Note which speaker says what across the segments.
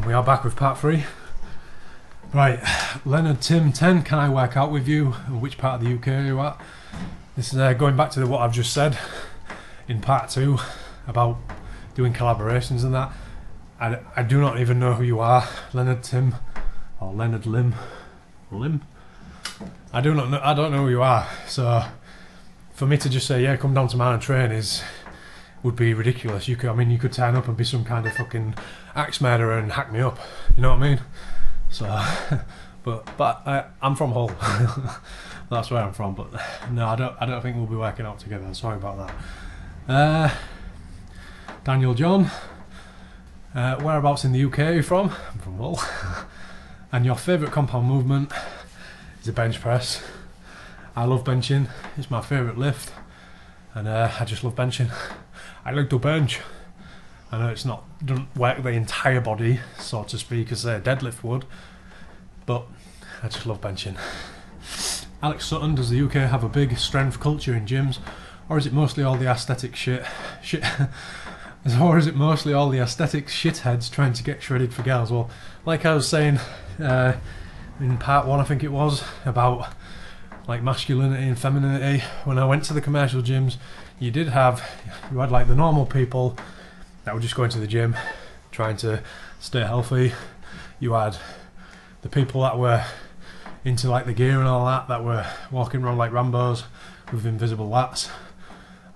Speaker 1: We are back with part 3. Right, Leonard Tim 10, can I work out with you? Which part of the UK are you at? This is going back to what I've just said in part 2 about doing collaborations and that. I do not even know who you are, Leonard Tim or Leonard Lim. I don't know who you are. So for me to just say, yeah, come down to mine and train would be ridiculous. You could turn up and be some kind of fucking axe murderer and hack me up. You know what I mean? So, but I'm from Hull. That's where I'm from. But no, I don't think we'll be working out together. Sorry about that. Daniel John, whereabouts in the UK are you from? I'm from Hull. And your favourite compound movement is a bench press. I love benching. It's my favourite lift, and I just love benching. I like to bench. I know doesn't work the entire body, so to speak, as a deadlift would, but I just love benching. Alex Sutton, does the UK have a big strength culture in gyms, or is it mostly all the aesthetic or is it mostly all the aesthetic shitheads trying to get shredded for girls? Well, like I was saying in part 1, I think it was, about like masculinity and femininity, when I went to the commercial gyms, you had like the normal people that were just going to the gym trying to stay healthy. You had the people that were into like the gear and all that were walking around like Rambos with invisible lats,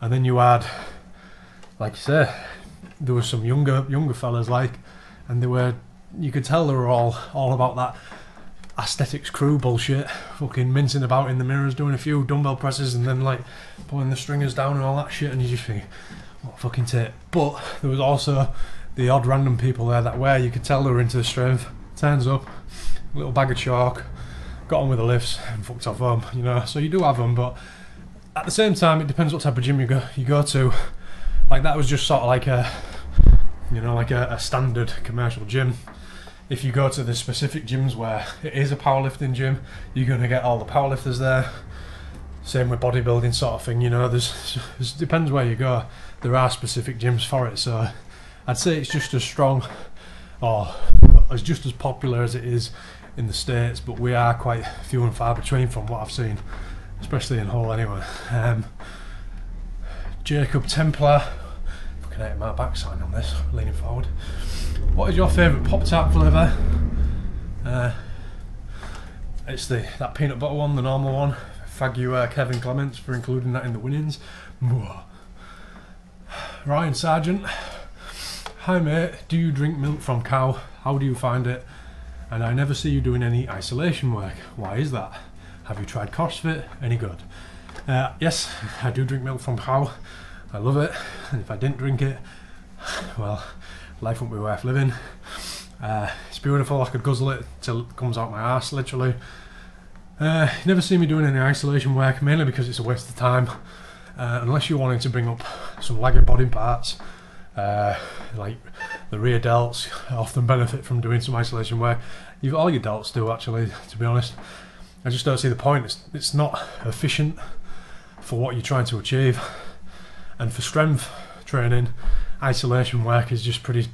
Speaker 1: and then you had, like you say, there were some younger fellas and you could tell they were all about that aesthetics crew bullshit, fucking mincing about in the mirrors, doing a few dumbbell presses and then like pulling the stringers down and all that shit, and you just think, what fucking tit. But there was also the odd random people there that you could tell they were into the strength, turns up, a little bag of chalk, got on with the lifts and fucked off home, you know. So you do have them, but at the same time it depends what type of gym you go to. Like that was just sort of like a standard commercial gym. If you go to the specific gyms where it is a powerlifting gym, you're going to get all the powerlifters there. Same with bodybuilding sort of thing, you know. It depends where you go. There are specific gyms for it, so I'd say it's just as strong or it's just as popular as it is in the States, but we are quite few and far between from what I've seen, especially in Hull anyway. Jacob Templar, fucking hate my backside on this, leaning forward. What is your favourite Pop Tart flavour? It's that peanut butter one, the normal one. Thank you Kevin Clements for including that in the winnings. Ryan Sargent, hi mate, do you drink milk from cow? How do you find it? And I never see you doing any isolation work. Why is that? Have you tried CrossFit? Any good? Yes, I do drink milk from cow. I love it, and if I didn't drink it, well, life wouldn't be worth living. It's beautiful. I could guzzle it till it comes out my arse, literally. You never see me doing any isolation work, mainly because it's a waste of time. Unless you're wanting to bring up some lagging body parts, like the rear delts often benefit from doing some isolation work. All your delts do, actually, to be honest. I just don't see the point. It's not efficient for what you're trying to achieve. And for strength training, isolation work is just pretty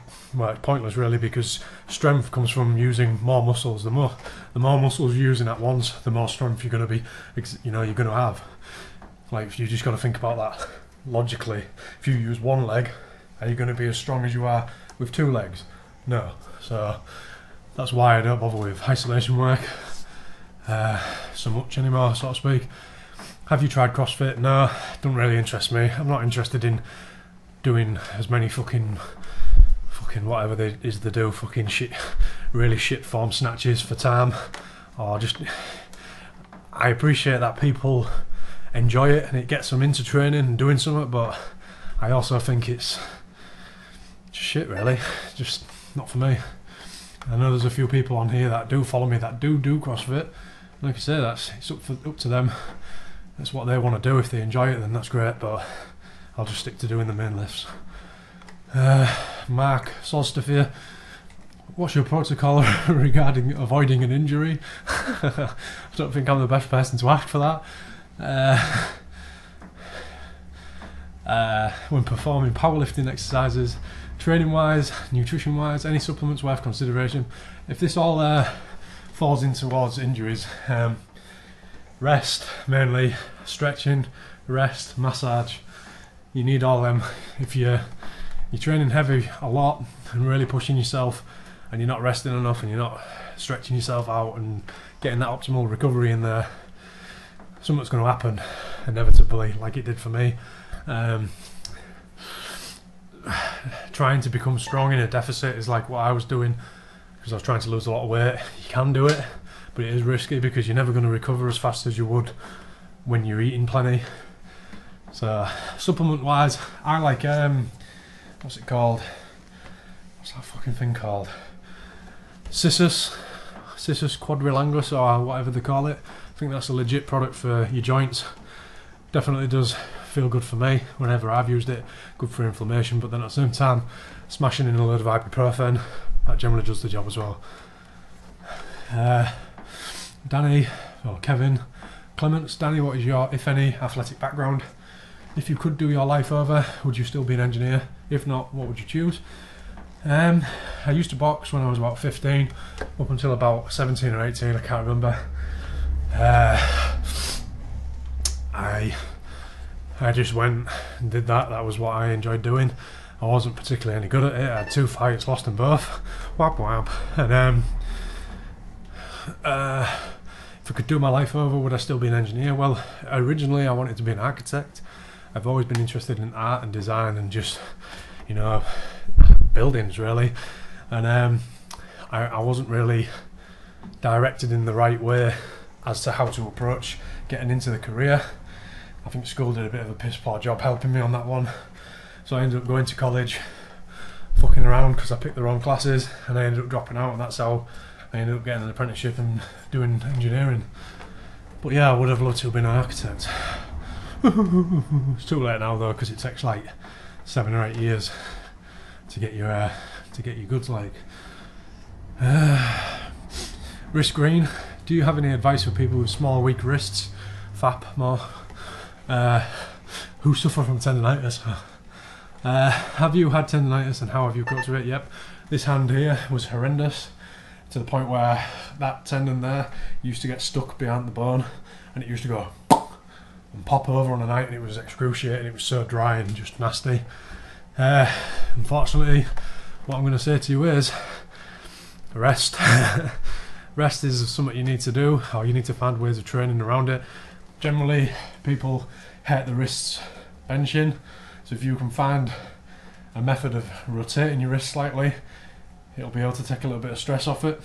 Speaker 1: pointless, really, because strength comes from using more muscles. The more muscles you're using at once, the more strength you're going to be, you're going to have. Like, you just got to think about that logically. If you use one leg, are you going to be as strong as you are with 2 legs? No. So that's why I don't bother with isolation work so much anymore, so to speak. Have you tried CrossFit? No, don't really interest me. I'm not interested in doing as many fucking whatever they do, fucking shit, really shit form snatches for time, or just, I appreciate that people enjoy it and it gets them into training and doing something, but I also think it's just shit, really. Just not for me. I know there's a few people on here that do follow me that do CrossFit. Like I say, it's up to them. That's what they want to do. If they enjoy it, then that's great, but I'll just stick to doing the main lifts. Mark Solstafir, what's your protocol regarding avoiding an injury? I don't think I'm the best person to ask for that. When performing powerlifting exercises, training wise, nutrition wise, any supplements worth consideration. If this all falls in towards injuries, rest mainly, stretching, rest, massage, you need all them. If you're training heavy a lot and really pushing yourself and you're not resting enough and you're not stretching yourself out and getting that optimal recovery in there, something's going to happen inevitably, like it did for me. Trying to become strong in a deficit is like what I was doing, because I was trying to lose a lot of weight. You can do it, but it is risky because you're never going to recover as fast as you would when you're eating plenty. So supplement wise, I like what's it called? What's that fucking thing called? Sisus quadrilangus or whatever they call it. I think that's a legit product for your joints. Definitely does feel good for me whenever I've used it. Good for inflammation, but then at the same time, smashing in a load of ibuprofen, that generally does the job as well. Danny, or Kevin Clements, Danny, what is your, if any, athletic background? If you could do your life over, would you still be an engineer? If not, what would you choose? I used to box when I was about 15, up until about 17 or 18, I can't remember. I just went and did that. That was what I enjoyed doing. I wasn't particularly any good at it. I had 2 fights, lost them both. Whap whap. And if I could do my life over, would I still be an engineer? Well, originally I wanted to be an architect. I've always been interested in art and design and just, you know, buildings really. And I wasn't really directed in the right way as to how to approach getting into the career. I think school did a bit of a piss poor job helping me on that one. So I ended up going to college, fucking around because I picked the wrong classes, and I ended up dropping out, and that's how I ended up getting an apprenticeship and doing engineering. But yeah, I would have loved to have been an architect. It's too late now though, because it takes like 7 or 8 years to get your goods like. Wrist green. Do you have any advice for people with small, weak wrists? FAP more. Who suffer from tendonitis? Have you had tendonitis and how have you coped with it? Yep. This hand here was horrendous, to the point where that tendon there used to get stuck behind the bone, and it used to go and pop over on a night, and it was excruciating. It was so dry and just nasty. Unfortunately, what I'm going to say to you is rest. Rest is something you need to do, or you need to find ways of training around it. Generally, people hurt the wrists benching, so if you can find a method of rotating your wrist slightly, it'll be able to take a little bit of stress off it.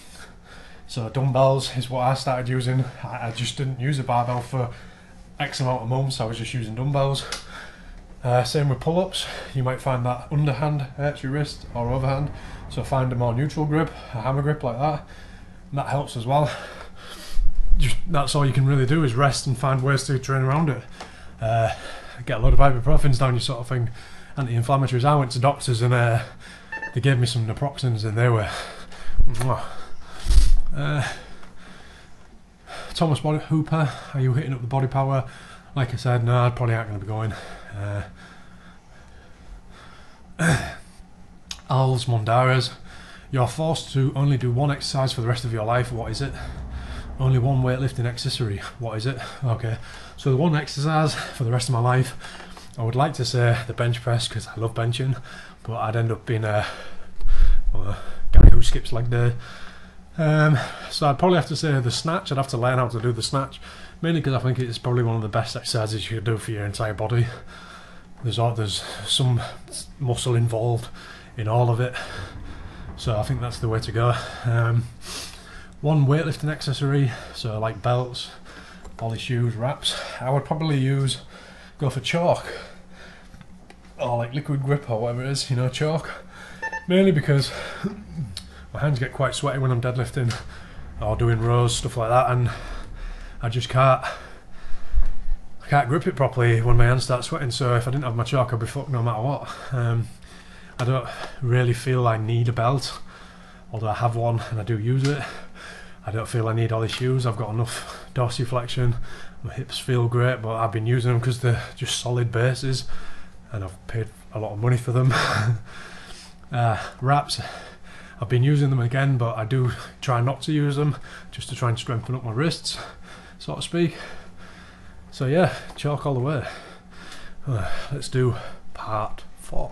Speaker 1: So dumbbells is what I started using. I just didn't use a barbell for X amount of months. I was just using dumbbells. Same with pull-ups. You might find that underhand hurts your wrist, or overhand, so find a more neutral grip, a hammer grip like that, and that helps as well. That's all you can really do, is rest and find ways to train around it. Get a load of ibuprofens down your sort of thing, anti-inflammatories. I went to doctors and they gave me some naproxens, and they were Thomas Hooper, are you hitting up the body power? Like I said, no, I probably aren't going to be going. Al's Mondares, you're forced to only do one exercise for the rest of your life. What is it? Only one weightlifting accessory. What is it? Okay, so the one exercise for the rest of my life, I would like to say the bench press, because I love benching, but I'd end up being a guy who skips leg day. So I'd probably have to say the snatch. I'd have to learn how to do the snatch, mainly because I think it's probably one of the best exercises you could do for your entire body. There's some muscle involved in all of it, so I think that's the way to go. One weightlifting accessory, so like belts, ollie shoes, wraps. I would probably go for chalk, or like liquid grip, or whatever it is, you know, chalk. Mainly because my hands get quite sweaty when I'm deadlifting or doing rows, stuff like that, and I just can't grip it properly when my hands start sweating. So if I didn't have my chalk, I'd be fucked no matter what. I don't really feel I need a belt, although I have one and I do use it. I don't feel I need all these shoes. I've got enough dorsiflexion. My hips feel great, but I've been using them because they're just solid bases, and I've paid a lot of money for them. Wraps, I've been using them again, but I do try not to use them just to try and strengthen up my wrists, so to speak. So yeah, chalk all the way. Let's do part 4.